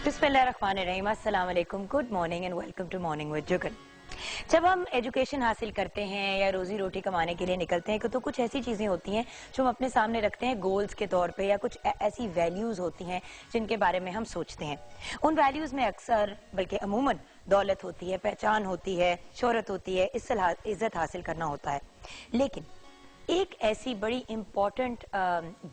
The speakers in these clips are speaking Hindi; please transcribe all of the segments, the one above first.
बिस्मिल्लाहिर्रहमानिर्रहीम, अस्सलाम वालेकुम, good morning and welcome to morning with Jugal. जब हम एजुकेशन हासिल करते हैं या रोजी रोटी कमाने के लिए निकलते हैं तो कुछ ऐसी चीज़ें होती हैं जो हम अपने सामने रखते हैं गोल्स के तौर पे, या कुछ ऐसी वैल्यूज़ होती हैं जिनके बारे में हम सोचते हैं। उन वैल्यूज़ में अक्सर बल्कि अमूमन दौलत होती है, पहचान होती है, शोहरत होती है, इज्जत हासिल करना होता है। लेकिन एक ऐसी बड़ी इंपॉर्टेंट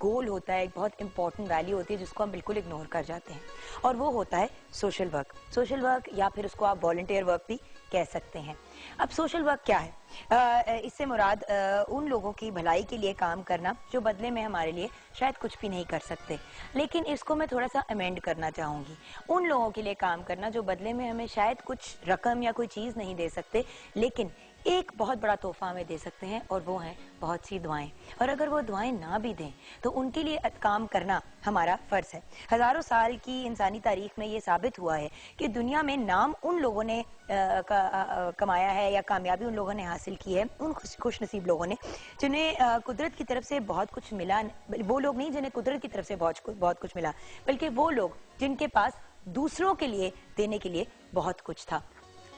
गोल होता है, एक बहुत इंपॉर्टेंट वैल्यू होती है जिसको हम बिल्कुल इग्नोर कर जाते हैं, और वो होता है सोशल वर्क। सोशल वर्क या फिर उसको आप वॉलंटियर वर्क भी कह सकते हैं। अब सोशल वर्क क्या है? इससे मुराद उन लोगों की भलाई के लिए काम करना जो बदले में हमारे लिए शायद कुछ भी नहीं कर सकते, लेकिन इसको मैं थोड़ा सा अमेंड करना चाहूँगी। उन लोगों के लिए काम करना जो बदले में हमें शायद कुछ रकम या कोई चीज़ नहीं दे सकते, लेकिन एक बहुत बड़ा तोहफा हमें दे सकते हैं, और वो है बहुत सी दुआएं। और अगर वो दुआएं ना भी दें तो उनके लिए काम करना हमारा फ़र्ज़ है। हज़ारों साल की इंसानी तारीख में ये साबित हुआ है कि दुनिया में नाम उन लोगों ने कमाया है या कामयाबी उन लोगों ने हासिल की है, उन खुश नसीब लोगों ने जिन्हें कुदरत की तरफ से बहुत कुछ मिला। वो लोग नहीं जिन्हें कुदरत की तरफ से बहुत कुछ मिला, बल्कि वो लोग जिनके पास दूसरों के लिए देने के लिए बहुत कुछ था।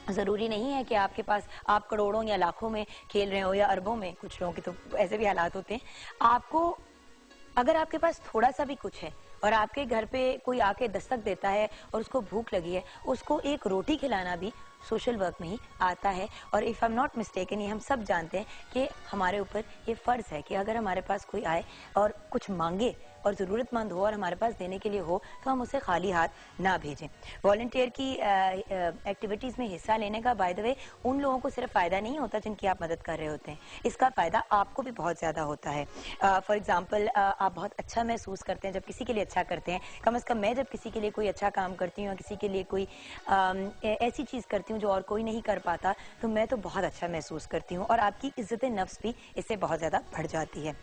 ज़रूरी नहीं है कि आपके पास आप करोड़ों या लाखों में खेल रहे हो या अरबों में, कुछ लोगों के तो ऐसे भी हालात होते हैं। आपको अगर आपके पास थोड़ा सा भी कुछ है और आपके घर पे कोई आके दस्तक देता है और उसको भूख लगी है, उसको एक रोटी खिलाना भी सोशल वर्क में ही आता है। और if I am not mistaken, ये हम सब जानते हैं कि हमारे ऊपर ये फ़र्ज़ है कि अगर हमारे पास कोई आए और कुछ मांगे और ज़रूरतमंद हो और हमारे पास देने के लिए हो, तो हम उसे खाली हाथ ना भेजें। वॉलंटियर की एक्टिविटीज़ में हिस्सा लेने का बाय द वे उन लोगों को सिर्फ फ़ायदा नहीं होता जिनकी आप मदद कर रहे होते हैं, इसका फ़ायदा आपको भी बहुत ज़्यादा होता है। फॉर एग्ज़ाम्पल, आप बहुत अच्छा महसूस करते हैं जब किसी के लिए अच्छा करते हैं। कम से कम मैं जब किसी के लिए कोई अच्छा काम करती हूँ या किसी के लिए कोई ऐसी चीज़ करती हूँ जो और कोई नहीं कर पाता, तो मैं तो बहुत अच्छा महसूस करती हूँ, और आपकी इज्जत नफ्स भी इससे बहुत ज़्यादा बढ़ जाती है।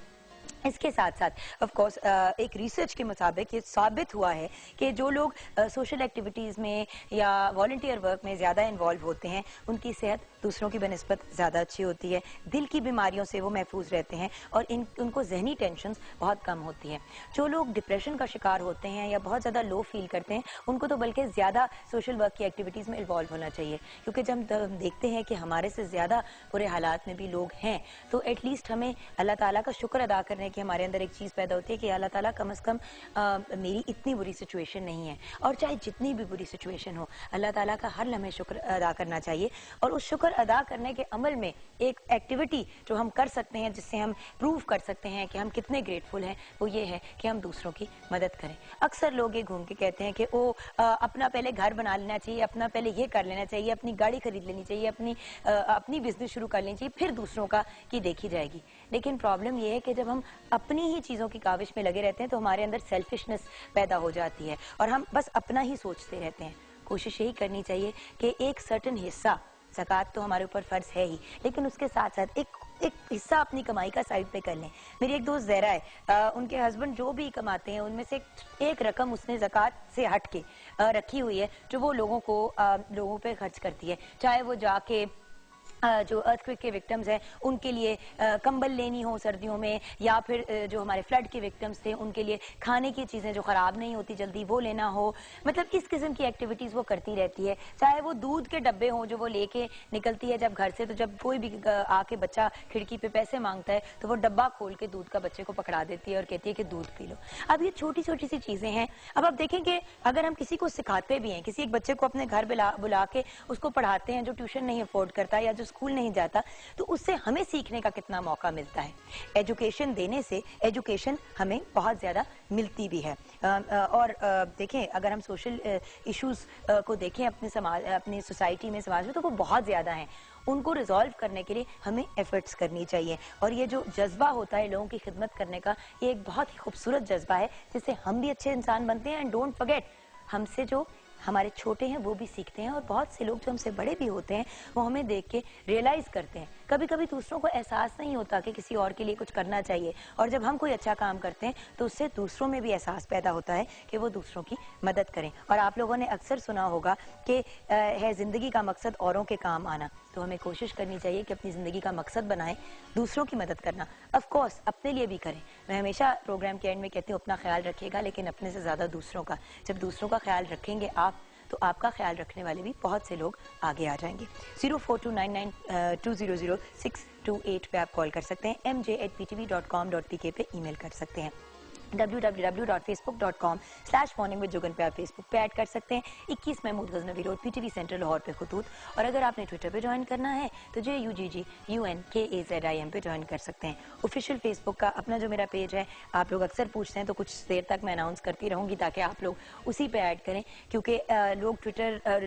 इसके साथ साथ ऑफ कोर्स एक रिसर्च के मुताबिक ये साबित हुआ है कि जो लोग सोशल एक्टिविटीज़ में या वॉलंटियर वर्क में ज़्यादा इन्वॉल्व होते हैं, उनकी सेहत दूसरों की बनस्बत ज़्यादा अच्छी होती है, दिल की बीमारियों से वो महफूज रहते हैं, और उनको जहनी टेंशन बहुत कम होती हैं। जो लोग डिप्रेशन का शिकार होते हैं या बहुत ज़्यादा लो फील करते हैं, उनको तो बल्कि ज़्यादा सोशल वर्क की एक्टिविटीज़ में इन्वॉल्व होना चाहिए, क्योंकि जब हम देखते हैं कि हमारे से ज़्यादा बुरे हालात में भी लोग हैं, तो एटलीस्ट हमें अल्लाह ताला का शुक्र अदा करने कि हमारे अंदर एक चीज़ पैदा होती है कि अल्लाह ताला कम से कम मेरी इतनी बुरी सिचुएशन नहीं है। और चाहे जितनी भी बुरी सिचुएशन हो, अल्लाह ताला का हर लम्हे शुक्र अदा करना चाहिए। और उस शुक्र अदा करने के अमल में एक एक्टिविटी जो हम कर सकते हैं, जिससे हम प्रूव कर सकते हैं कि हम कितने ग्रेटफुल हैं, वो ये है कि हम दूसरों की मदद करें। अक्सर लोग ये घूम के कहते हैं कि अपना पहले घर बना लेना चाहिए, अपना पहले ये कर लेना चाहिए, अपनी गाड़ी खरीद लेनी चाहिए, अपनी बिजनेस शुरू कर लेनी चाहिए, फिर दूसरों का की देखी जाएगी। लेकिन प्रॉब्लम ये है कि जब हम अपनी ही चीज़ों की काविश में लगे रहते हैं तो हमारे अंदर सेल्फिशनेस पैदा हो जाती है, और हम बस अपना ही सोचते रहते हैं। कोशिश यही करनी चाहिए कि एक सर्टेन हिस्सा, ज़कात तो हमारे ऊपर फ़र्ज़ है ही, लेकिन उसके साथ साथ एक हिस्सा अपनी कमाई का साइड पे कर लें। मेरी एक दोस्त ज़हरा है, उनके हस्बैंड जो भी कमाते हैं उनमें से एक रकम उसने ज़कात से हट के रखी हुई है, जो वो लोगों पे खर्च करती है। चाहे वो जाके जो अर्थक्वेक के विक्टिम्स हैं उनके लिए कंबल लेनी हो सर्दियों में, या फिर जो हमारे फ्लड के विक्टिम्स थे उनके लिए खाने की चीज़ें जो ख़राब नहीं होती जल्दी वो लेना हो। मतलब इस किस्म की एक्टिविटीज़ वो करती रहती है। चाहे वो दूध के डब्बे हों जो वो लेके निकलती है जब घर से, तो जब कोई भी आके बच्चा खिड़की पे पैसे मांगता है तो वो डब्बा खोल के दूध का बच्चे को पकड़ा देती है और कहती है कि दूध पी लो। अब ये छोटी छोटी सी चीज़ें हैं। अब आप देखें कि अगर हम किसी को सिखाते भी हैं, किसी एक बच्चे को अपने घर बुला के उसको पढ़ाते हैं जो ट्यूशन नहीं अफोर्ड करता या जो स्कूल नहीं जाता, तो उससे हमें सीखने का कितना मौका मिलता है। एजुकेशन देने से एजुकेशन हमें बहुत ज़्यादा मिलती भी है। और देखें, अगर हम सोशल इश्यूज़ को देखें अपनी सोसाइटी में, समाज में, तो वो बहुत ज़्यादा हैं। उनको रिजॉल्व करने के लिए हमें एफर्ट्स करनी चाहिए, और ये जो जज्बा होता है लोगों की खिदमत करने का, ये एक बहुत ही खूबसूरत जज्बा है जिससे हम भी अच्छे इंसान बनते हैं। एंड डोंट फॉरगेट, हमसे जो हमारे छोटे हैं वो भी सीखते हैं, और बहुत से लोग जो हमसे बड़े भी होते हैं वो हमें देख के रियलाइज़ करते हैं। कभी कभी दूसरों को एहसास नहीं होता कि किसी और के लिए कुछ करना चाहिए, और जब हम कोई अच्छा काम करते हैं तो उससे दूसरों में भी एहसास पैदा होता है कि वो दूसरों की मदद करें। और आप लोगों ने अक्सर सुना होगा कि है ज़िंदगी का मकसद औरों के काम आना। तो हमें कोशिश करनी चाहिए कि अपनी ज़िंदगी का मकसद बनाएं दूसरों की मदद करना। ऑफ कोर्स अपने लिए भी करें। मैं हमेशा प्रोग्राम के एंड में कहती हूँ अपना ख्याल रखिएगा, लेकिन अपने से ज़्यादा दूसरों का। जब दूसरों का ख्याल रखेंगे आप, तो आपका ख्याल रखने वाले भी बहुत से लोग आगे आ जाएंगे। 042992000628 पे आप कॉल कर सकते हैं। mj@ptv.com.pk पे ईमेल कर सकते हैं। www.facebook.com/morningwithjugan पे आप फेसबुक पे ऐड कर सकते हैं। 21 Mahmood Ghaznavi road, PTV centre Lahore पे खतूत। और अगर आपने ट्विटर पे ज्वाइन करना है तो JUGGUNKAZIM पे ज्वाइन कर सकते हैं। ऑफिशियल फेसबुक का अपना जो मेरा पेज है, आप लोग अक्सर पूछते हैं तो कुछ देर तक मैं अनाउंस करती रहूंगी ताकि आप लोग उसी पे ऐड करें, क्योंकि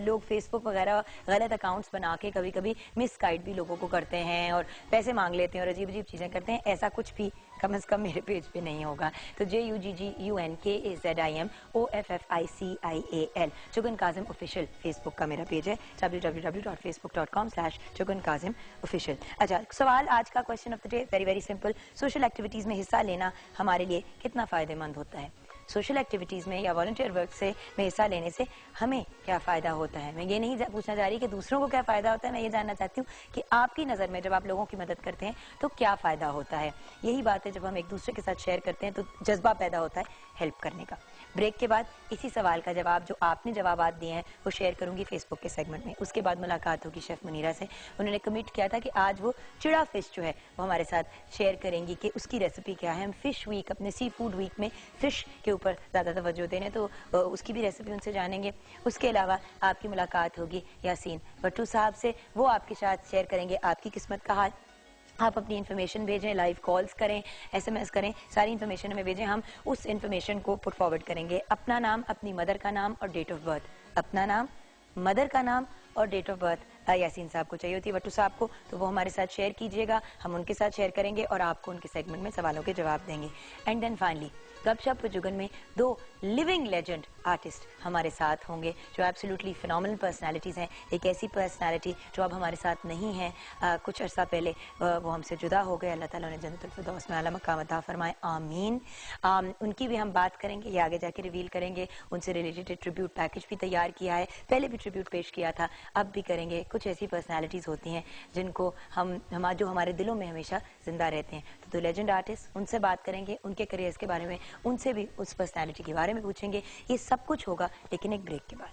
लोग फेसबुक वगैरह गलत अकाउंट्स बना के कभी कभी मिसगाइड भी लोगों को करते हैं और पैसे मांग लेते हैं और अजीब अजीब चीज़ें करते हैं। ऐसा कुछ भी कम से कम मेरे पेज पे नहीं होगा। तो JUGGUNKAZIMOFFICIAL Jugan Kazim official Facebook का मेरा पेज है। www.facebook.com/जुगन काजिम ऑफिशियल। अच्छा, सवाल आज का question of the day very very simple. Social activities में हिस्सा लेना हमारे लिए कितना फायदेमंद होता है? सोशल एक्टिविटीज़ में या वॉलंटियर वर्क में हिस्सा लेने से हमें क्या फ़ायदा होता है? मैं ये नहीं पूछना चाह रही कि दूसरों को क्या फ़ायदा होता है, मैं ये जानना चाहती हूँ कि आपकी नज़र में जब आप लोगों की मदद करते हैं तो क्या फ़ायदा होता है। यही बात है, जब हम एक दूसरे के साथ शेयर करते हैं तो जज्बा पैदा होता है हेल्प करने का। ब्रेक के बाद इसी सवाल का जवाब जो आपने जवाबात दिए हैं वो शेयर करूंगी फेसबुक के सेगमेंट में। उसके बाद मुलाकात होगी शेफ मुनीरा से। उन्होंने कमिट किया था कि आज वो चिड़ा फिश जो है वो हमारे साथ शेयर करेंगी कि उसकी रेसिपी क्या है। हम फिश वीक, अपने सी फूड वीक में फिश के ऊपर ज़्यादा तवज्जो देने, तो उसकी भी रेसिपी उनसे जानेंगे। उसके अलावा आपकी मुलाकात होगी यासीन भट्टू साहब से, वो आपके साथ शेयर करेंगे आपकी किस्मत का हाल। आप अपनी इन्फॉर्मेशन भेजें, लाइव कॉल्स करें, SMS करें, सारी इन्फॉर्मेशन हमें भेजें, हम उस इन्फॉर्मेशन को पुट फॉरवर्ड करेंगे। अपना नाम, अपनी मदर का नाम और डेट ऑफ बर्थ। अपना नाम, मदर का नाम और डेट ऑफ बर्थ यासीन साहब को चाहिए होती है, भट्टू साहब को, तो वो हमारे साथ शेयर कीजिएगा। हम उनके साथ शेयर करेंगे और आपको उनके सेगमेंट में सवालों के जवाब देंगे। एंड देन फाइनली गपशप विद जुगन में 2 लिविंग लेजेंड आर्टिस्ट हमारे साथ होंगे जो एब्सोल्युटली फिनोमिनल पर्सनालिटीज़ हैं। एक ऐसी पर्सनालिटी जो अब हमारे साथ नहीं है, कुछ अर्सा पहले वो हमसे जुदा हो गए। अल्लाह ताला उन्हें जन्नतुल फिरदौस में आला मकाम अता फरमाए, आमीन। उनकी भी हम बात करेंगे, ये आगे जाके रिवील करेंगे। उनसे रिलेटेड एक ट्रिब्यूट पैकेज भी तैयार किया है, पहले भी ट्रिब्यूट पेश किया था, अब भी करेंगे। कुछ ऐसी पर्सनालिटीज़ होती हैं जिनको जो हमारे दिलों में हमेशा जिंदा रहते हैं। तो लेजेंड आर्टिस्ट, उनसे बात करेंगे, उनके करियर्स के बारे में, उनसे भी उस पर्सनालिटी के बारे में पूछेंगे। ये सब कुछ होगा लेकिन एक ब्रेक के बाद।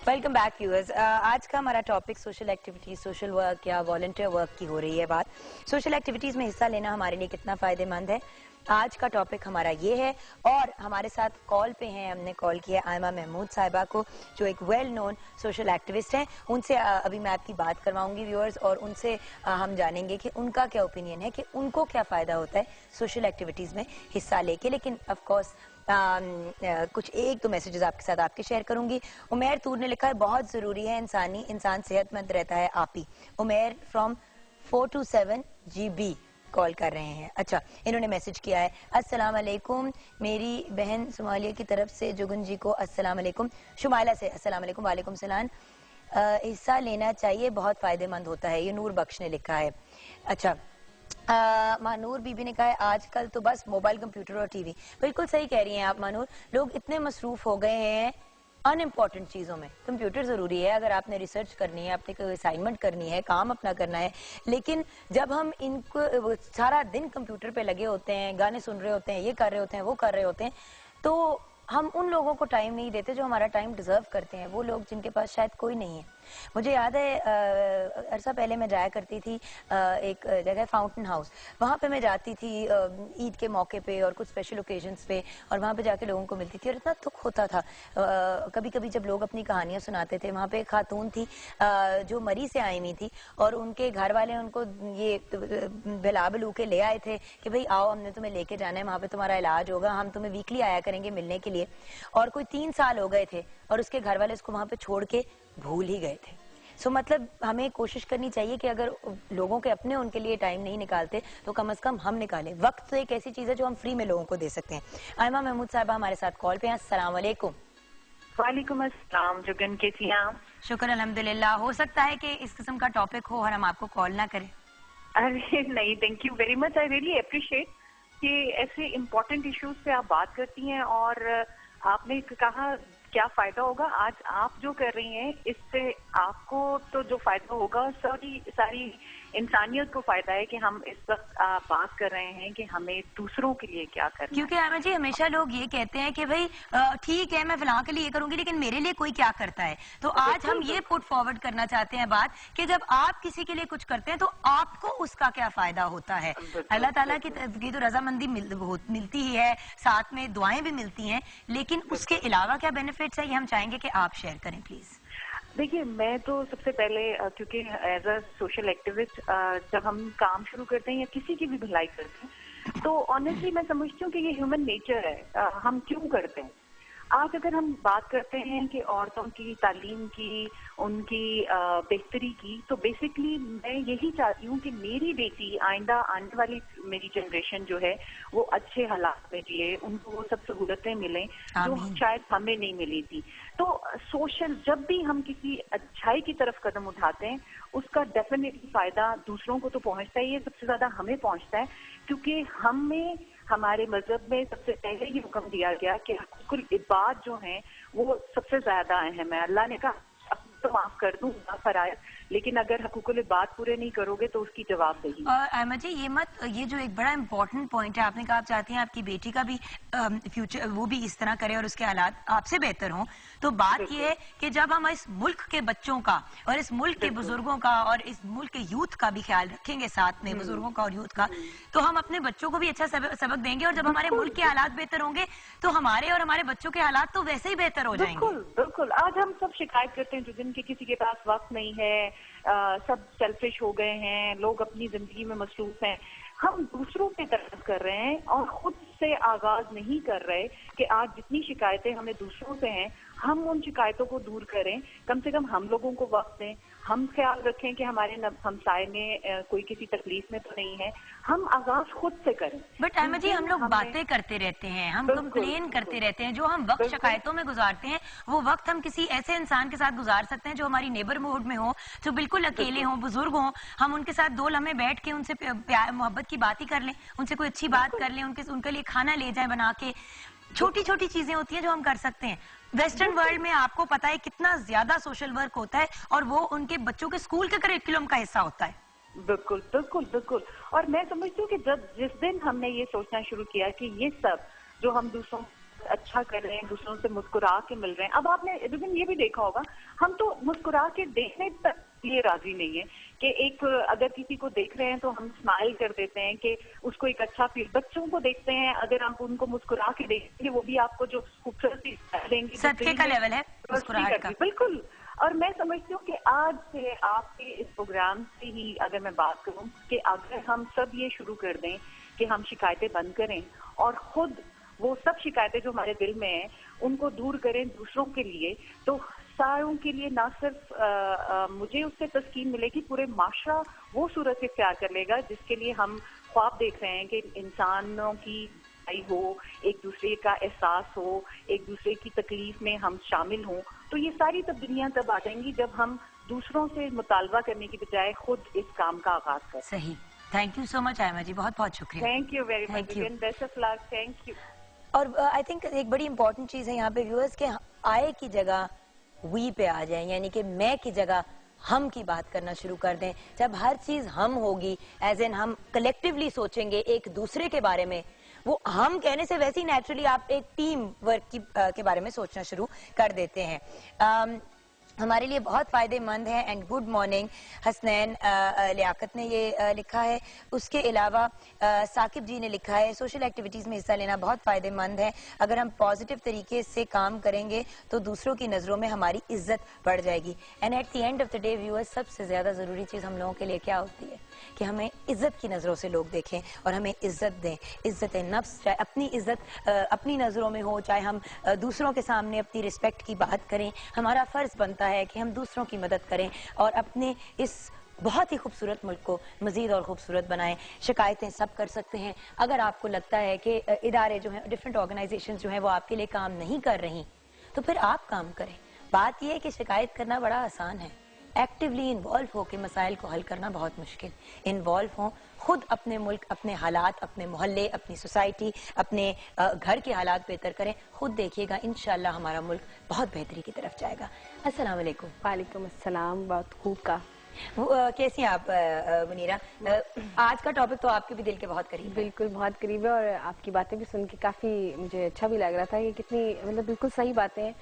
Welcome back viewers. आज का हमारा topic social activities, social work या वॉलंटियर वर्क की हो रही है बात। सोशल एक्टिविटीज में हिस्सा लेना हमारे लिए कितना फायदेमंद है, आज का टॉपिक हमारा ये है। और हमारे साथ कॉल पे हैं, हमने कॉल किया आयमा महमूद साहिबा को जो एक वेल नोन सोशल एक्टिविस्ट हैं। उनसे अभी मैं आपकी बात करवाऊंगी व्यूअर्स, और उनसे हम जानेंगे कि उनका क्या ओपिनियन है, कि उनको क्या फ़ायदा होता है सोशल एक्टिविटीज़ में हिस्सा लेके। लेकिन ऑफकोर्स कुछ एक दो मैसेजेस आपके साथ आपके शेयर करूंगी। उमेर तूर ने लिखा है बहुत ज़रूरी है इंसान सेहतमंद रहता है। आप ही उमेर फ्रॉम 427 GB कॉल कर रहे हैं। अच्छा, इन्होंने मैसेज किया है, अस्सलाम वालेकुम, मेरी बहन सोमालिया की तरफ से जुगन जी को अस्सलाम वालेकुम, शुमाइला से अस्सलाम वालेकुम। वालेकुम सलाम। हिस्सा लेना चाहिए, बहुत फायदेमंद होता है, ये नूर बख्श ने लिखा है। अच्छा, मानूर बीबी ने कहा है आजकल तो बस मोबाइल, कंप्यूटर और टीवी। बिल्कुल सही कह रही हैं आप मानूर, लोग इतने मसरूफ हो गए हैं अनइम्पॉर्टेंट चीज़ों में। कंप्यूटर ज़रूरी है अगर आपने रिसर्च करनी है, आपने कोई असाइनमेंट करनी है, काम अपना करना है, लेकिन जब हम इनको सारा दिन कंप्यूटर पे लगे होते हैं, गाने सुन रहे होते हैं, ये कर रहे होते हैं, वो कर रहे होते हैं, तो हम उन लोगों को टाइम नहीं देते जो हमारा टाइम डिजर्व करते हैं, वो लोग जिनके पास शायद कोई नहीं है। मुझे याद है अरसा पहले मैं जाया करती थी एक जगह फाउंटेन हाउस, वहाँ पे मैं जाती थी ईद के मौके पे और कुछ स्पेशल ओकेजन्स पे, और वहाँ पे जाके लोगों को मिलती थी और इतना दुख होता था। कभी कभी जब लोग अपनी कहानियाँ सुनाते थे, वहाँ पे एक खातून थी जो मरी से आई हुई थी और उनके घर वाले उनको ये बिला बिलू के ले आए थे कि भाई आओ, हमने तुम्हें लेके जाना है, वहाँ पे तुम्हारा इलाज होगा, हम तुम्हें वीकली आया करेंगे मिलने के लिए। और कोई 3 साल हो गए थे और उसके घर वाले उसको वहाँ पे छोड़ के भूल ही गए थे। सो मतलब हमें कोशिश करनी चाहिए कि अगर लोगों के अपने उनके लिए टाइम नहीं निकालते तो कम से कम हम निकालें। वक्त तो एक ऐसी चीज है जो हम फ्री में लोगों को दे सकते हैं। आयमा महमूद साहबा हमारे साथ कॉल पे हैं। अस्सलाम वालेकुम। वालेकुम अस्सलाम। जुगन कैसी हैं आप? शुक्र अल्हम्दुलिल्लाह। हो सकता है कि इस किस्म का टॉपिक हो और हम आपको कॉल ना करें। अरे नहीं, thank you very much. I really appreciate कि ऐसे इम्पोर्टेंट इश्यूज पे आप बात करती हैं और आपने कहा क्या फायदा होगा। आज आप जो कर रही हैं इससे आपको तो जो फायदा होगा सारी इंसानियत को फायदा है कि हम इस वक्त बात कर रहे हैं कि हमें दूसरों के लिए क्या करना है। क्योंकि आयमा जी हमेशा लोग ये कहते हैं कि भाई ठीक है मैं फिलहाल के लिए ये करूंगी लेकिन मेरे लिए कोई क्या करता है। तो आज हम ये पुट फॉरवर्ड करना चाहते हैं बात कि जब आप किसी के लिए कुछ करते हैं तो आपको उसका क्या फायदा होता है। अल्लाह ताला की तो रजामंदी मिलती ही है, साथ में दुआएं भी मिलती हैं, लेकिन उसके अलावा क्या बेनिफिट्स है ये हम चाहेंगे कि आप शेयर करें प्लीज। देखिए, मैं तो सबसे पहले क्योंकि एज अ सोशल एक्टिविस्ट जब हम काम शुरू करते हैं या किसी की भी भलाई करते हैं तो ऑनेस्टली मैं समझती हूँ कि ये ह्यूमन नेचर है। हम क्यों करते हैं। आज अगर हम बात करते हैं कि औरतों की तालीम की, उनकी बेहतरी की, तो बेसिकली मैं यही चाहती हूँ कि मेरी बेटी आइंदा आने वाली मेरी जनरेशन जो है वो अच्छे हालात में जिए, उनको वो सब सहूलतें मिलें जो शायद हमें नहीं मिली थी। तो सोशल जब भी हम किसी अच्छाई की तरफ कदम उठाते हैं उसका डेफिनेटली फायदा दूसरों को तो पहुंचता ही है, सबसे ज्यादा हमें पहुंचता है क्योंकि हमें हमारे मजहब में सबसे पहले ही हुक्म दिया गया कि हकूकुल इबाद जो हैं वो सबसे ज्यादा अहम है। अल्लाह ने कहा अब तो माफ कर दूंगा फराइज, लेकिन अगर हकूकुल इबाद पूरे नहीं करोगे तो उसकी जवाबदेही। और अहमद जी ये जो एक बड़ा इंपॉर्टेंट पॉइंट है, आपने कहा आप चाहती हैं आपकी बेटी का भी फ्यूचर वो भी इस तरह करे और उसके हालात आपसे बेहतर हों। तो बात ये है कि जब हम इस मुल्क के बच्चों का और इस मुल्क के बुजुर्गों का और इस मुल्क के यूथ का भी ख्याल रखेंगे, साथ में बुजुर्गों का और यूथ का, तो हम अपने बच्चों को भी अच्छा सबक देंगे और जब हमारे मुल्क के हालात बेहतर होंगे तो हमारे और हमारे बच्चों के हालात तो वैसे ही बेहतर हो जाएंगे। बिल्कुल बिल्कुल। आज हम सब शिकायत करते हैं जिनके किसी के पास वक्त नहीं है, सब सेल्फिश हो गए हैं, लोग अपनी जिंदगी में मसरूफ हैं। हम दूसरों पे तरस कर रहे हैं और खुद से आगाज नहीं कर रहे कि आज जितनी शिकायतें हमें दूसरों से हैं हम उन शिकायतों को दूर करें। कम से कम हम लोगों को वक्त दें, हम ख्याल रखें कि हमारे हमसाए में कोई किसी तकलीफ में तो नहीं है। हम आगाज खुद से करें। बट अहमद जी हम लोग बातें करते रहते हैं, हम कंप्लेन करते रहते हैं। जो हम वक्त शिकायतों में गुजारते हैं वो वक्त हम किसी ऐसे इंसान के साथ गुजार सकते हैं जो हमारी नेबरहुड में हो, जो बिल्कुल अकेले हों, बुजुर्ग हों। हम उनके साथ 2 लम्हे बैठ के उनसे प्यार मोहब्बत की बात ही कर लें, उनसे कोई अच्छी बात कर लें, उनके लिए खाना ले जाए बना के। छोटी छोटी चीजें होती हैं जो हम कर सकते हैं। वेस्टर्न वर्ल्ड में आपको पता है कितना ज्यादा सोशल वर्क होता है और वो उनके बच्चों के स्कूल के करिकुलम का हिस्सा होता है। बिल्कुल बिल्कुल बिल्कुल। और मैं समझती हूँ कि जिस दिन हमने ये सोचना शुरू किया कि ये सब जो हम दूसरों अच्छा कर रहे हैं, दूसरों से मुस्कुरा के मिल रहे हैं। अब आपने लेकिन ये भी देखा होगा हम तो मुस्कुरा के देखने तक लिए राजी नहीं है कि एक अगर किसी को देख रहे हैं तो हम स्माइल कर देते हैं कि उसको एक अच्छा फील। बच्चों को देखते हैं, अगर आप उनको मुस्कुरा के देखेंगे वो भी आपको जो खूबसूरती देंगे, सदके का लेवल है मुस्कुराहट का। बिल्कुल। और मैं समझती हूँ कि आज से आपके इस प्रोग्राम से ही अगर मैं बात करूँ कि अगर हम सब ये शुरू कर दें कि हम शिकायतें बंद करें और खुद वो सब शिकायतें जो हमारे दिल में हैं उनको दूर करें दूसरों के लिए, तो सारों के लिए ना सिर्फ मुझे उससे तस्कीन मिलेगी, पूरे माशरा वो सूरत इख्तियार कर लेगा जिसके लिए हम ख्वाब देख रहे हैं कि इंसानों की हो, एक दूसरे का एहसास हो, एक दूसरे की तकलीफ में हम शामिल हों। तो ये सारी तब्दीलियां तब आ जाएंगी जब हम दूसरों से मुतालबा करने की बजाय खुद इस काम का आगाज करें। सही। Thank you so much Ayma ji, बहुत बहुत शुक्रिया। Thank you very much, best of luck. Thank you. और आई थिंक एक बड़ी इंपॉर्टेंट चीज है यहाँ पे व्यूअर्स के आए की जगह वी पे आ जाए, यानी कि मैं की जगह हम की बात करना शुरू कर दें। जब हर चीज हम होगी, एज एन हम कलेक्टिवली सोचेंगे एक दूसरे के बारे में, वो हम कहने से वैसे ही नेचुरली आप एक टीम वर्क के बारे में सोचना शुरू कर देते हैं। हमारे लिए बहुत फायदेमंद है। And good morning Hasnain Liaquat ने ये लिखा है। उसके अलावा साकिब जी ने लिखा है सोशल एक्टिविटीज में हिस्सा लेना बहुत फायदेमंद है। अगर हम पॉजिटिव तरीके से काम करेंगे तो दूसरों की नजरों में हमारी इज्जत बढ़ जाएगी। And at the end of the day viewers, सबसे ज्यादा जरूरी चीज हम लोगों के लिए क्या होती है कि हमें इज्जत की नजरों से लोग देखें और हमें इज्जत दें। इज्जत नफ्स, चाहे अपनी इज्जत अपनी नजरों में हो, चाहे हम दूसरों के सामने अपनी रिस्पेक्ट की बात करें, हमारा फर्ज बनता बनता है कि हम दूसरों की मदद करें और अपने इस बहुत ही खूबसूरत मुल्क को मजीद और खूबसूरत बनाएं। शिकायतें सब कर सकते हैं। अगर आपको लगता है कि इदारे जो हैं, डिफरेंट ऑर्गेनाइजेशन जो हैं, वो आपके लिए काम नहीं कर रही, तो फिर आप काम करें। बात यह है कि शिकायत करना बड़ा आसान है, एक्टिवली इन्वॉल्व होकर मसाइल को हल करना बहुत मुश्किल। इन्वॉल्व हों, खुद अपने मुल्क, अपने हालात, अपने मोहल्ले, अपनी सोसाइटी, अपने घर के हालात बेहतर करें। खुद देखिएगा, इंशाल्लाह हमारा मुल्क बहुत बेहतरी की तरफ जाएगा। अस्सलाम वालेकुम। वालेकुम अस्सलाम। बहुत खूब का। कैसी हैं आप मुनीरा? आज का टॉपिक तो आपके भी दिल के बहुत करीब है। बिल्कुल बहुत करीब है और आपकी बातें भी सुन के काफ़ी मुझे अच्छा भी लग रहा था कि कितनी मतलब बिल्कुल सही बातें हैं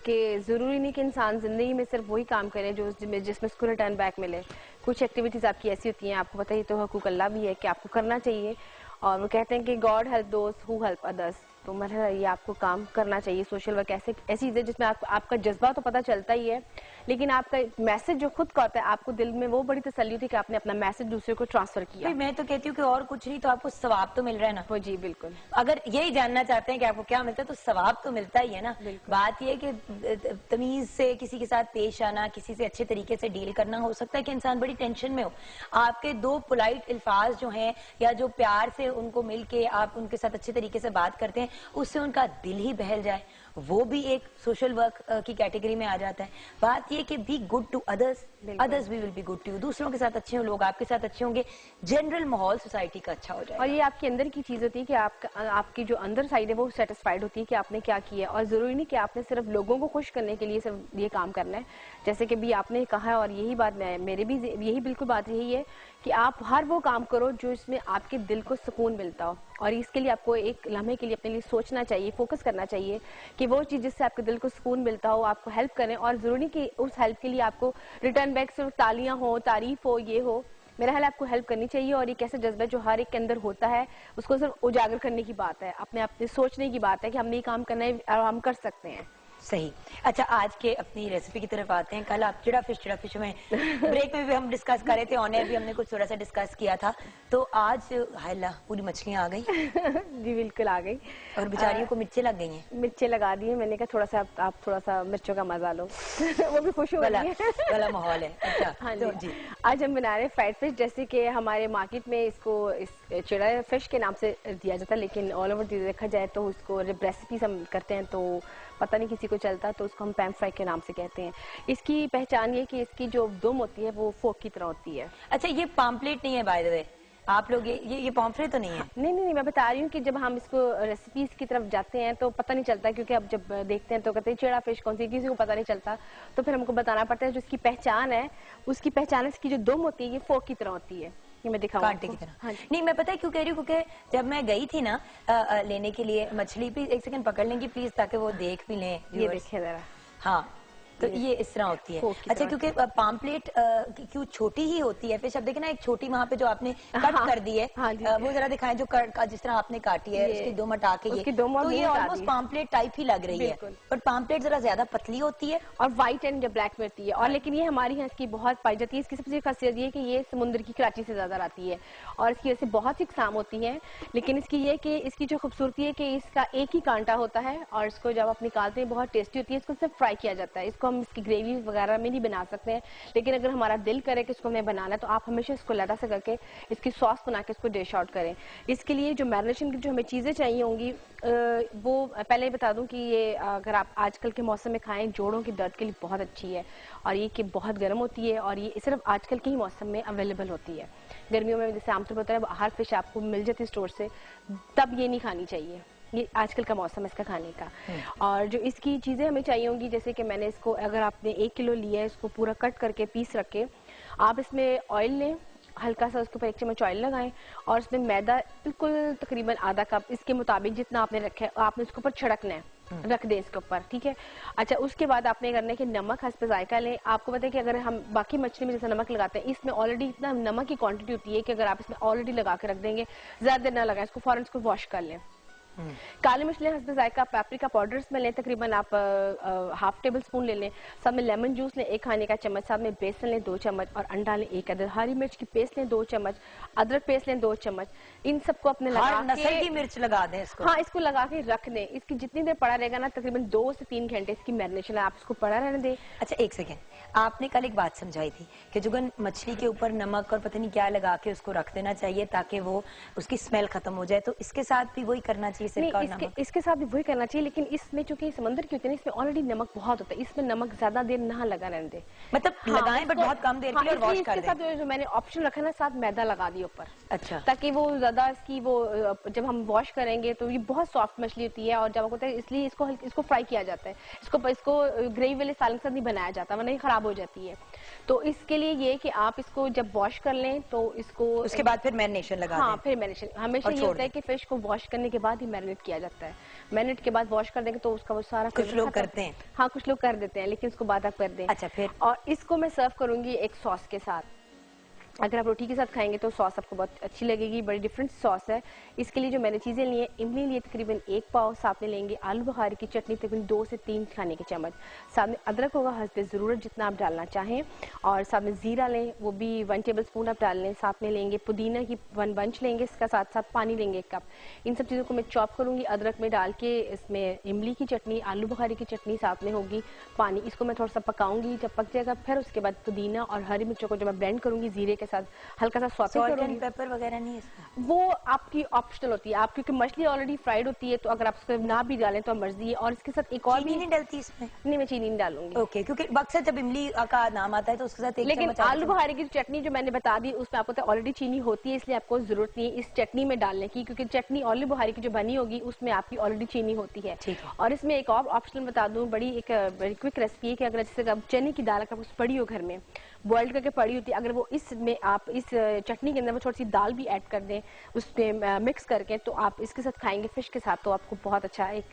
कि ज़रूरी नहीं कि इंसान ज़िंदगी में सिर्फ वही काम करे जो जिसमें उसको रिटर्न बैक मिले। कुछ एक्टिविटीज़ आपकी ऐसी होती हैं, आपको पता ही तो हकूक़ अल्लाह भी है कि आपको करना चाहिए, और वो कहते हैं कि गॉड हेल्प दोस्त हु हेल्प अदर्स। तो मतलब ये आपको काम करना चाहिए। सोशल वर्क ऐसी चीज़ जिसमें आपका जज्बा तो पता चलता ही है, लेकिन आपका मैसेज जो खुद का होता है, आपको दिल में वो बड़ी तसल्ली होती है कि आपने अपना मैसेज दूसरे को ट्रांसफर किया। मैं तो कहती हूँ कि और कुछ नहीं तो आपको सवाब तो मिल रहा है ना। वो जी बिल्कुल। अगर यही जानना चाहते हैं कि आपको क्या मिलता है, तो सवाब तो मिलता ही है ना। बात यह है कि तमीज से किसी के साथ पेश आना, किसी से अच्छे तरीके से डील करना, हो सकता है कि इंसान बड़ी टेंशन में हो, आपके दो पोलाइट अल्फाज जो हैं या जो प्यार से उनको मिल के आप उनके साथ अच्छे तरीके से बात करते हैं, उससे उनका दिल ही बहल जाए, वो भी एक सोशल वर्क की कैटेगरी में आ जाता है। बात ये कि be good to others, others भी will be good to you. दूसरों के साथ अच्छे हो, लोग आपके साथ अच्छे होंगे, जनरल माहौल सोसाइटी का अच्छा हो जाएगा। और ये आपके अंदर की चीज होती है कि आपकी जो अंदर साइड है वो सेटिस्फाइड होती है कि आपने क्या किया है, और जरूरी नहीं कि आपने सिर्फ लोगों को खुश करने के लिए सिर्फ ये काम करना है। जैसे कि भी आपने कहा है, और यही बात मेरे भी यही बिल्कुल बात यही है कि आप हर वो काम करो जो इसमें आपके दिल को सुकून मिलता हो, और इसके लिए आपको एक लम्हे के लिए अपने लिए सोचना चाहिए, फोकस करना चाहिए कि वो चीज़ जिससे आपके दिल को सुकून मिलता हो आपको हेल्प करें। और ज़रूरी कि उस हेल्प के लिए आपको रिटर्न बैक सिर्फ तालियां हो, तारीफ हो, ये हो। मेरा ख्याल आपको हेल्प करनी चाहिए, और ये कैसे जज्बा जो हर एक के अंदर होता है उसको सिर्फ उजागर करने की बात है, अपने सोचने की बात है कि हमने ये काम करना है और हम कर सकते हैं। सही। अच्छा, आज के अपनी रेसिपी की तरफ आते हैं। कल आप चिड़ा फिश में ब्रेक में भी हम डिस्कस कर रहे थे, ऑन एयर भी हमने कुछ थोड़ा सा डिस्कस किया था, तो आज हाय अल्लाह पूरी मछलियां आ गई। जी बिल्कुल आ गई, और बेचारियों को मिर्चें लग गई हैं। मिर्चें लगा दी है। मैंने कहा थोड़ा सा आप थोड़ा सा मिर्चों का मजा लो। वो भी खुश हो रही है। वाला माहौल है। अच्छा हाँ तो जी। आज हम बना रहे हैं फ्राइड फिश। जैसे कि हमारे मार्केट में इसको इस चिड़ा फिश के नाम से दिया जाता है, लेकिन ऑल ओवर देखा जाए तो उसको जब रेसिपीज हम करते हैं तो पता नहीं किसी को चलता, तो उसको हम पैन फ्राई के नाम से कहते हैं। इसकी पहचान ये कि इसकी जो दुम होती है वो फोक की तरह होती है। अच्छा, ये पाम्पलेट नहीं है बाय द वे, आप लोग ये पॉम्फ्रेट तो नहीं है? नहीं, मैं बता रही हूँ कि जब हम इसको रेसिपीज की तरफ जाते हैं तो पता नहीं चलता, क्योंकि अब जब देखते हैं तो कहते हैं चिड़ा फिश कौन सी, किसी को पता नहीं चलता, तो फिर हमको बताना पड़ता है। जो इसकी पहचान है, उसकी पहचान इसकी जो दुम होती है ये फोक की तरह होती है। ये मैं दिखाऊंगी कांटे की तरह। हाँ। नहीं, मैं पता है क्यों कह रही हूँ, क्योंकि जब मैं गई थी ना लेने के लिए मछली, भी एक सेकंड पकड़ लेंगी प्लीज ताकि वो देख भी लें। ये देखें जरा। हाँ, तो ये इस तरह होती है। अच्छा, क्योंकि पाम्पलेट क्यों छोटी ही होती है फिश। अब देखिए ना, एक छोटी वहाँ पे जो आपने कट कर दी है, वो जरा दिखाएं, जो जिस तरह आपने काटी है, उसकी दो हटा के ये, तो ये ऑलमोस्ट पाम्पलेट टाइप ही लग रही है, पर पाम्पलेट जरा ज्यादा पतली होती है और व्हाइट एंड ब्लैक में होती है। और लेकिन ये हमारी यहाँ इसकी बहुत पाई जाती है। इसकी सबसे खासियत ये है कि ये समुद्र की कराची से ज्यादा आती है, और इसकी वैसे बहुत सी इकसाम होती है, लेकिन इसकी ये कि इसकी जो खूबसूरती है कि इसका एक ही कांटा होता है, और इसको जब आप निकालते हैं बहुत टेस्टी होती है। इसको सिर्फ फ्राई किया जाता है, इसको हम इसकी ग्रेवी वगैरह में नहीं बना सकते हैं, लेकिन अगर हमारा दिल करे कि इसको हमें बनाना है तो आप हमेशा इसको लड़ा से करके इसकी सॉस बना के इसको डिश आउट करें। इसके लिए जो मैरिनेशन की जो हमें चीज़ें चाहिए होंगी वो पहले ही बता दूं कि ये अगर आप आजकल के मौसम में खाएं, जोड़ों की दर्द के लिए बहुत अच्छी है, और ये कि बहुत गर्म होती है, और ये सिर्फ आजकल के ही मौसम में अवेलेबल होती है। गर्मियों में जैसे आमतौर पर होता है हर फिश आपको मिल जाती है स्टोर से, तब ये नहीं खानी चाहिए। ये आजकल का मौसम है इसका खाने का। और जो इसकी चीज़ें हमें चाहिए होंगी, जैसे कि मैंने इसको, अगर आपने 1 किलो लिया है, इसको पूरा कट करके पीस रख के आप इसमें ऑयल लें, हल्का सा उसके ऊपर 1 चम्मच ऑयल लगाएं, और इसमें मैदा बिल्कुल तकरीबन आधा कप, इसके मुताबिक जितना आपने रखा है आपने उसके ऊपर छिड़कना है, रख दें इसके ऊपर, ठीक है। अच्छा, उसके बाद आपने करना है कि नमक हस्ब जायका लें। आपको पता है कि अगर हम बाकी मछली में जैसे नमक लगाते हैं, इसमें ऑलरेडी इतना नमक की क्वांटिटी होती है कि अगर आप इसमें ऑलरेडी लगा के रख देंगे, ज्यादा देर ना लगाएं, इसको फौरन इसको वॉश कर लें, काली मिर्च लें हस्बे जायका, पेपरिका पाउडर इसमें लें, तकरीबन आप हाफ टेबल स्पून ले लें, साथ में लेमन जूस लें 1 खाने का चम्मच, साथ में बेसन लें 2 चम्मच और अंडा लें 1 अदद, हरी मिर्च की पेस्ट लें 2 चम्मच, अदरक पेस्ट लें 2 चम्मच। इन सबको अपने लगा नस्ल की मिर्च लगा दें इसको। हाँ, इसको लगा के रख दें। इसकी जितनी देर पड़ा रहेगा ना, तकरीबन 2 से 3 घंटे इसकी मैरिनेशन है, आप इसको पड़ा रहने दें। अच्छा, एक सेकेंड, आपने कल एक बात समझाई थी कि जुगन मछली के ऊपर नमक और पता नहीं क्या लगा के उसको रख देना चाहिए ताकि वो उसकी स्मेल खत्म हो जाए, तो इसके साथ भी वही करना चाहिए? सिरका और नमक इसके साथ भी वही करना चाहिए, लेकिन इसमें चूंकि समंदर की होती है ना, इसमें ऑलरेडी नमक बहुत होता है, इसमें नमक ज्यादा देर ना लगा रहने दे। मतलब लगाएं बट बहुत कम देर के लिए और वॉश कर दें। इसके साथ जो मैंने ऑप्शन रखा ना, साथ मैदा लगा दिया ऊपर। अच्छा, ताकि वो ज्यादा इसकी वो जब हम वॉश करेंगे तो ये बहुत सॉफ्ट मछली होती है, और जब होता है इसलिए इसको फ्राई किया जाता है, इसको ग्रेवी वाले सालन के साथ नहीं बनाया जाता, वरना ये खराब हो जाती है। तो इसके लिए ये कि आप इसको जब वॉश कर लें तो इसको उसके बाद फिर मैरिनेशन लगा दें। हाँ, फिर मैरिनेशन हमेशा ये होता है कि फिश को वॉश करने के बाद ही मैरिनेट किया जाता है। मैरिनेट के बाद वॉश कर देंगे तो उसका वो सारा कुछ लोग करते हैं। हाँ, कुछ लोग कर देते हैं, लेकिन उसको बाद आप कर दें। अच्छा, फिर और इसको मैं सर्व करूंगी एक सॉस के साथ। अगर आप रोटी के साथ खाएंगे तो सॉस आपको बहुत अच्छी लगेगी, बड़ी डिफरेंट सॉस है। इसके लिए जो मैंने चीज़ें ली हैं, इमली लिए तकरीबन 1 पाव, साथ में लेंगे आलू बुखारे की चटनी तकरीबन 2 से 3 खाने के चम्मच, साथ में अदरक होगा हस्बे ज़रूरत जितना आप डालना चाहें, और साथ में ज़ीरा लें, वो भी 1 टेबल स्पून आप डाल लें, साथ में लेंगे पुदीना की 1 बंच लेंगे, इसका साथ साथ पानी लेंगे 1 कप। इन सब चीज़ों को मैं चॉप करूँगी अदरक में डाल के, इसमें इमली की चटनी, आलू बुखारे की चटनी, साथ में होगी पानी। इसको मैं थोड़ा सा पकाऊंगी, जब पक जाएगा फिर उसके बाद पुदीना और हरी मिर्चों को जब मैं ब्लेंड करूँगी जीरे के साथ, हल्का सा सॉल्ट एंड पेपर वगैरह नहीं इसमें? वो आपकी ऑप्शनल होती है, आप क्योंकि मछली ऑलरेडी फ्राइड होती है, तो अगर आप उसको ना भी डालें तो मर्जी है। और इसके साथ एक और चीनी नहीं डलती इसमें? नहीं, मैं चीनी नहीं डालूंगी। ओके, क्योंकि अक्सर जब इमली का नाम आता है तो उसके साथ एक लेकिन चम्मच आलू बुखारे की चटनी जो मैंने बता दी उसमें आपको ऑलरेडी चीनी होती है, इसलिए आपको जरूरत नहीं है इस चटनी में डालने की, क्योंकि चटनी आलू बुखारे की जो बनी होगी उसमें आपकी ऑलरेडी चीनी होती है। और इसमें एक और ऑप्शन बता दूं, बड़ी क्विक रेसिपी है कि अगर जैसे चने की दाल अगर पड़ी हो घर में, बॉइल्ड करके पड़ी होती है, अगर वो इसमें आप इस चटनी के अंदर में थोड़ी सी दाल भी ऐड कर दें उसमें मिक्स करके, तो आप इसके साथ खाएंगे फिश के साथ, तो आपको बहुत अच्छा एक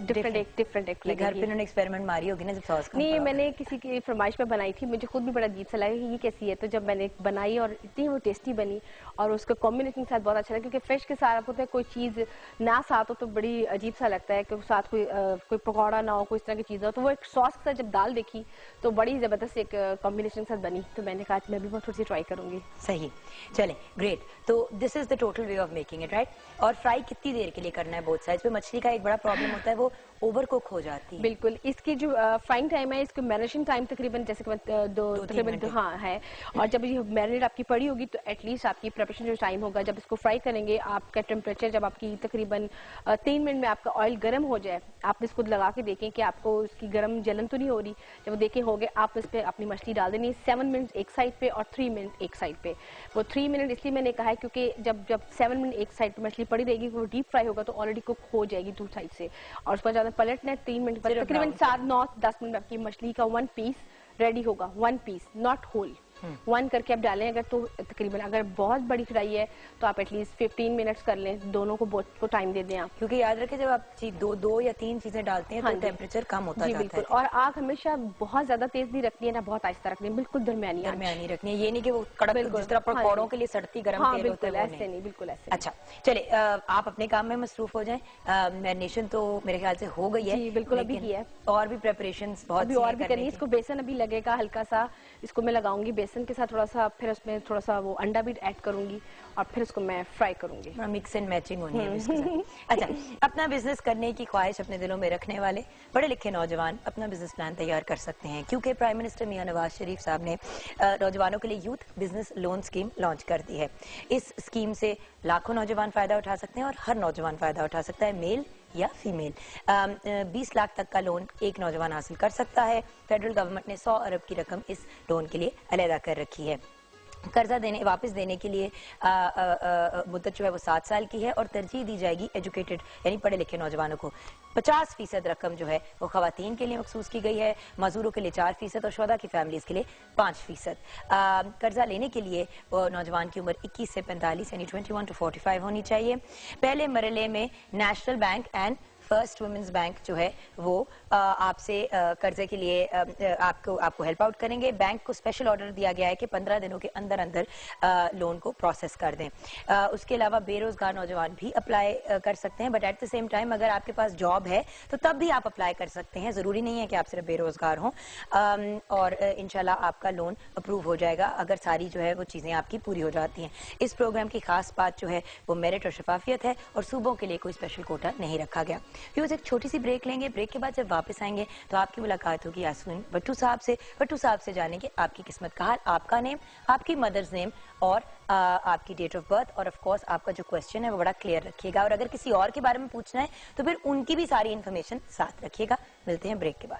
डिफरेंट घर पे उन्होंने एक्सपेरिमेंट मारी होगी ना जब सॉस का? नहीं, मैंने किसी की फरमाइश पे बनाई थी, मुझे खुद भी बड़ा अजीब सा लगा कि ये कैसी है, तो जब मैंने बनाई और इतनी वो टेस्टी बनी और उसका कॉम्बिनेशन के साथ बहुत अच्छा लगा, क्योंकि फिश के साथ होता है कोई चीज़ ना साथ हो तो बड़ी अजीब सा लगता है कि साथ कोई पकौड़ा ना हो, कोई इस तरह की चीज़ हो, तो वो एक सॉस के साथ जब दाल देखी तो बड़ी ज़बरदस्त एक कॉम्बिनेशन के साथ बनी, तो मैंने कहा मैं भी बहुत थोड़ी सी ट्राई करूंगी। सही, चलें, ग्रेट। तो this is the total way of making it, right? और फ्राई कितनी देर के लिए करना है बोथ साइड्स पे? मछली का एक बड़ा प्रॉब्लम होता है, वो ओवर कुक हो जाती है। बिल्कुल, इसकी जो फ्राइंग टाइम है, इसको मैरिनेशन टाइम तकरीबन जैसे तकरीबन हाँ है, और जब ये मैरिनेट आपकी पड़ी होगी तो एटलीस्ट आपकी प्रिपरेशन जो टाइम होगा जब इसको फ्राई करेंगे, आपका टेम्परेचर जब आपकी तकरीबन 3 मिनट में आपका ऑयल गर्म हो जाए, आप इसको लगा के देखें कि आपको उसकी गर्म जलन तो नहीं हो रही, जब देखें हो गए आप इस पर अपनी मछली डाल देनी 7 मिनट एक साइड पे और 3 मिनट एक साइड पे। वो 3 मिनट इसलिए मैंने कहा है क्योंकि जब 7 मिनट एक साइड पे मछली पड़ी रहेगी, वो डीप फ्राई होगा तो ऑलरेडी कुक हो जाएगी 2 साइड से, और उसको ज्यादा पलटना है 3 मिनट बाद, तकरीबन 7, 9, 10 मिनट आपकी मछली का 1 पीस रेडी होगा, 1 पीस नॉट होल, 1 करके आप डालें। अगर तो तकरीबन अगर बहुत बड़ी फ्राई है तो आप एटलीस्ट 15 मिनट्स कर लें, दोनों को बहुत को टाइम दे दें आप, क्योंकि याद रखें जब आप दो या 3 चीजें डालते हैं तो टेम्परेचर कम होता जाता है। और आग हमेशा बहुत ज्यादा तेज नहीं रखनी है ना बहुत आहिस्ता रखनी है, बिल्कुल दरमियानी रखनी है, ये नहीं कि वो कड़क जिस तरह पकौड़ों के लिए सड़ती गर्म तेल होता है, ऐसे नहीं, बिल्कुल ऐसे। अच्छा, चले आप अपने काम में मसरूफ हो जाएं। मैरिनेशन तो मेरे ख्याल से हो गई है। बिल्कुल, अभी की है, और भी प्रिपरेशंस बहुत अभी और भी करनी है। इसको बेसन अभी लगेगा हल्का सा, इसको मैं लगाऊंगी बेसन के साथ थोड़ा सा, फिर उसमें थोड़ा सा वो अंडा भी ऐड करूंगी और फिर उसको मैं फ्राई करूंगी। मिक्स एंड मैचिंग होनी है इसके साथ। अच्छा, अपना बिजनेस करने की ख्वाहिश अपने दिलों में रखने वाले पढ़े लिखे नौजवान अपना बिजनेस प्लान तैयार कर सकते हैं, क्योंकि प्राइम मिनिस्टर मियां नवाज शरीफ साहब ने नौजवानों के लिए youth business loan scheme launch कर दी है। इस स्कीम से लाखों नौजवान फायदा उठा सकते हैं और हर नौजवान फायदा उठा सकता है, मेल या फीमेल। 20 लाख तक का लोन एक नौजवान हासिल कर सकता है। फेडरल गवर्नमेंट ने 100 अरब की रकम इस लोन के लिए अलहदा कर रखी है। कर्जा वापस देने के लिए मुद्दत जो है वो 7 साल की है और तरजीह दी जाएगी एजुकेटेड यानी पढ़े लिखे नौजवानों को। 50% रकम जो है वो खवातीन के लिए मखसूस की गई है, मजदूरों के लिए 4% और शुहदा की फैमिलीज के लिए 5%। कर्जा लेने के लिए वो नौजवान की उम्र 21 से 45 यानी 21 to 45 होनी चाहिए। पहले मरहले में national bank and first women's bank जो है वो आपसे कर्जे के लिए आपको हेल्प आउट करेंगे। बैंक को स्पेशल ऑर्डर दिया गया है कि 15 दिनों के अंदर अंदर लोन को प्रोसेस कर दें। उसके अलावा बेरोजगार नौजवान भी अप्लाई कर सकते हैं, but at the same time अगर आपके पास जॉब है तो तब भी आप अप्लाई कर सकते हैं। जरूरी नहीं है कि आप सिर्फ बेरोजगार हों, और इंशाल्लाह आपका लोन अप्रूव हो जाएगा अगर सारी जो है वो चीजें आपकी पूरी हो जाती हैं। इस प्रोग्राम की खास बात जो है वो मेरिट और शफाफियत है और सूबों के लिए कोई स्पेशल कोटा नहीं रखा गया। व्यूअर्स, एक छोटी सी ब्रेक लेंगे। ब्रेक के बाद जब वापस आएंगे तो आपकी मुलाकात होगी यासीन भट्टू साहब से। भट्टू साहब से जानेंगे आपकी किस्मत का हाल, आपका नेम, आपकी मदर्स नेम और आपकी डेट ऑफ बर्थ, और ऑफ कोर्स आपका जो क्वेश्चन है वो बड़ा क्लियर रखिएगा, और अगर किसी और के बारे में पूछना है तो फिर उनकी भी सारी इन्फॉर्मेशन साथ रखिएगा। मिलते हैं ब्रेक के बाद।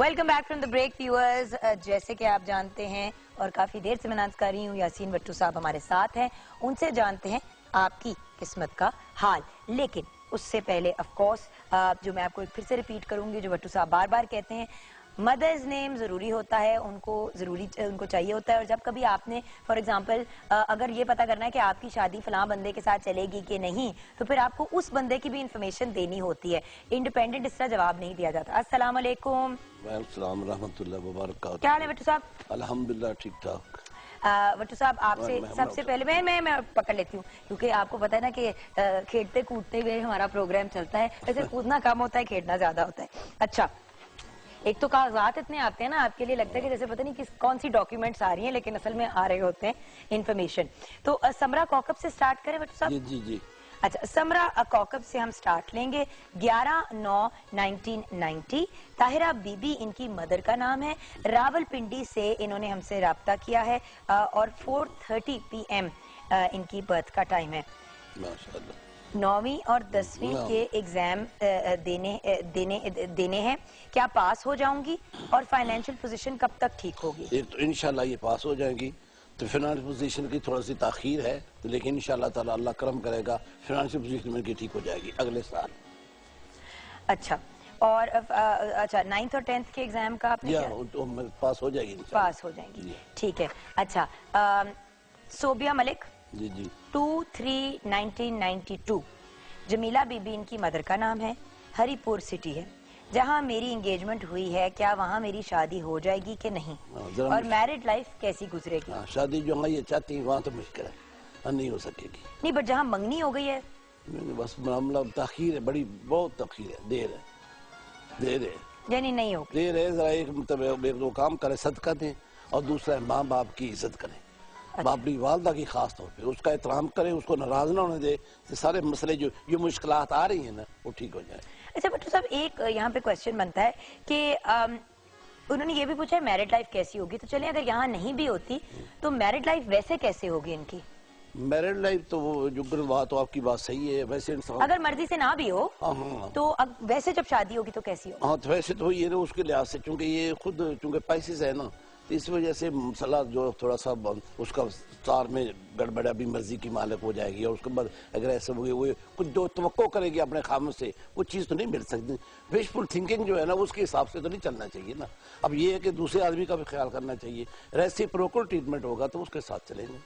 Welcome back from the break viewers. जैसे कि आप जानते हैं और काफी देर से मैं अनाउंस कर रही हूँ, यासीन भट्टू साहब हमारे साथ हैं। उनसे जानते हैं आपकी किस्मत का हाल, लेकिन उससे पहले ऑफ कोर्स जो मैं आपको फिर से रिपीट करूंगी, जो भट्टू साहब बार बार कहते हैं, मदर्स नेम जरूरी होता है, उनको चाहिए होता है। और जब कभी आपने फॉर एग्जांपल अगर ये पता करना है कि आपकी शादी फलां बंदे के साथ चलेगी कि नहीं, तो फिर आपको उस बंदे की भी इंफॉर्मेशन देनी होती है। इंडिपेंडेंट इस तरह जवाब नहीं दिया जाता। अस्सलाम वालेकुम। वालेकुम रहमतुल्लाह व बरकातहू। क्या हाल है भट्टू साहब? अल्हम्दुलिल्लाह ठीक ठाक। भट्टू साहब आपसे सबसे पहले मैं पकड़ लेती हूँ, क्योंकि आपको पता है ना कि खेलते कूदते हुए हमारा प्रोग्राम चलता है। वैसे कूदना कम होता है, खेलना ज्यादा होता है। अच्छा, एक तो कागजात इतने आते हैं ना आपके लिए, लगता है कि जैसे पता नहीं कौन सी डॉक्यूमेंट्स आ रही हैं, लेकिन असल में आ रहे होते हैं इन्फॉर्मेशन। तो समरा कौकब से स्टार्ट करें भट्टू साहब? जी जी। अच्छा, समरा कौकब से हम स्टार्ट लेंगे। 11/9/1990। ताहिरा बीबी इनकी मदर का नाम है। रावलपिंडी से इन्होंने हमसे राब्ता किया है और 4:30 PM इनकी बर्थ का टाइम है। माशाअल्लाह। 9वीं और 10वीं के एग्जाम देने हैं। क्या पास हो जाऊंगी? और फाइनेंशियल पोजीशन कब तक ठीक होगी? एक तो इंशाल्लाह ये पास हो जाएंगी, तो फाइनेंशियल पोजीशन की थोड़ी सी ताखीर है, तो लेकिन इंशाल्लाह ताला अल्लाह करम करेगा, फाइनेंशियल पोजीशन में ठीक हो जाएगी अगले साल। अच्छा, और अच्छा 9th और 10th के एग्जाम का आपने क्या? तो पास हो जाएगी, पास हो जाएंगी, ठीक है। अच्छा, सोबिया मलिक जी जी 2/3/1992। जमीला बीबी इनकी मदर का नाम है। हरिपुर सिटी है जहां मेरी एंगेजमेंट हुई है। क्या वहां मेरी शादी हो जाएगी कि नहीं? और मैरिड लाइफ कैसी गुजरेगी? शादी जो ये चाहती है वहाँ तो मुश्किल है, नहीं हो सकेगी। नहीं, बट जहां मंगनी हो गई है बस मामला ताखीर है, बड़ी बहुत ताखीर है, देर है यानी नहीं होगी। देर है। जरा एक मतलब एक दो काम करे, सदका दें, और दूसरा है माँ बाप की इज्जत करें। अच्छा। अपनी वालदा की खास तौर पे उसका एहतराम करें, उसको नाराज ना होने दे, तो सारे मसले जो मुश्किलात आ रही हैं ना वो ठीक हो जाए। अच्छा भट्टू साहब, एक यहाँ पे क्वेश्चन बनता है कि उन्होंने ये भी पूछा है मैरिड लाइफ कैसी होगी। तो चलिए अगर यहाँ नहीं भी होती तो मैरिड लाइफ वैसे कैसे होगी इनकी? मैरिड लाइफ तो वो जो बात तो आपकी बात सही है। वैसे इंसान अगर मर्जी से ना भी हो तो वैसे जब शादी होगी तो कैसी होगी? हाँ, तो वैसे तो ये ना उसके लिहाज से, चूंकि ये खुद चूंकि पैसेस है ना, तो इस वजह से मसला जो थोड़ा सा उसका सार में गड़बड़ा भी मर्जी की मालिक हो जाएगी, और उसके बाद अगर ऐसे हो वो कुछ जो तवक्को करेगी अपने खामों से, वो चीज़ तो नहीं मिल सकती। विशफुल थिंकिंग जो है ना उसके हिसाब से तो नहीं चलना चाहिए ना। अब ये है कि दूसरे आदमी का भी ख्याल करना चाहिए। रेसिप्रोकल ट्रीटमेंट होगा तो उसके साथ चलेंगे।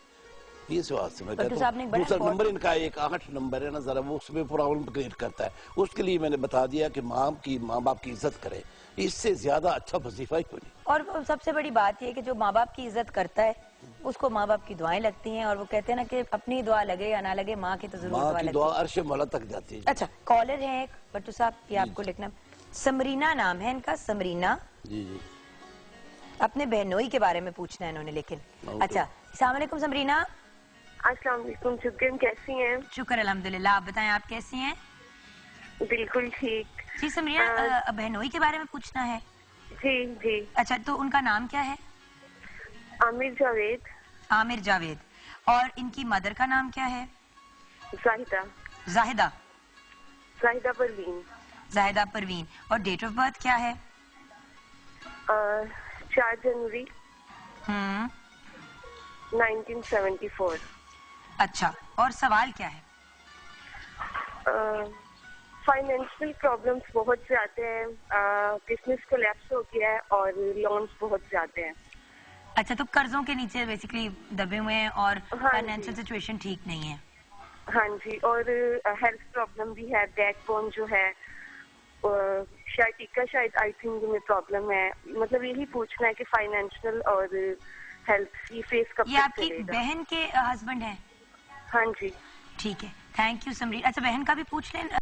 ये सवाल से मैं कहता हूँ। दूसरा नंबर इनका एक 8 नंबर है ना, जरा वो उसमें प्रॉब्लम क्रिएट करता है। उसके लिए मैंने बता दिया कि माँ बाप की इज्जत करे, इससे ज्यादा अच्छा वजीफा ही कोई नहीं। और सबसे बड़ी बात यह कि जो माँ बाप की इज्जत करता है उसको माँ बाप की दुआएं लगती हैं, और वो कहते हैं ना कि अपनी दुआ लगे या ना लगे, माँ की तो जरूर दुआ लगती है। दुआ अर्श मौला तक जाती है। अच्छा, कॉलर है एक भट्टू साहब, ये आपको लिखना। समरीना नाम है इनका, समरीना। जी जी। अपने बहनोई के बारे में पूछना है इन्होंने, लेकिन अच्छा। अस्सलाम वालेकुम समरीना। अस्सलाम वालेकुम शुक्रिया, कैसी हैं? शुक्र अल्हम्दुलिल्लाह, आप बताएं आप कैसी हैं? बिल्कुल ठीक। जी समरीना, बहनोई के बारे में पूछना है। जी जी। अच्छा, तो उनका नाम क्या है? आमिर जावेद। आमिर जावेद। और इनकी मदर का नाम क्या है? जाहिदा। जाहिदा। जाहिदा परवीन। जाहिदा परवीन। और डेट ऑफ बर्थ क्या है? 4 जनवरी 1974। अच्छा, और सवाल क्या है? फाइनेंशियल प्रॉब्लम्स बहुत से आते हैं, बिजनेस कोलैप्स हो गया है और लोन्स बहुत ज्यादा हैं। अच्छा, तो कर्जों के नीचे बेसिकली दबे हुए हैं और हाँ जी। फाइनेंशियल सिचुएशन ठीक नहीं है। हाँ जी, और हेल्थ प्रॉब्लम भी है, बैकबोन जो है शायद आई थिंक में प्रॉब्लम है। मतलब यही पूछना है कि फाइनेंशियल और हेल्थ की फेस कब ये तक आपकी चलेगा। बहन के हस्बैंड हैं? हाँ जी। ठीक है, थैंक यू समरीन। अच्छा, बहन का भी पूछ लें।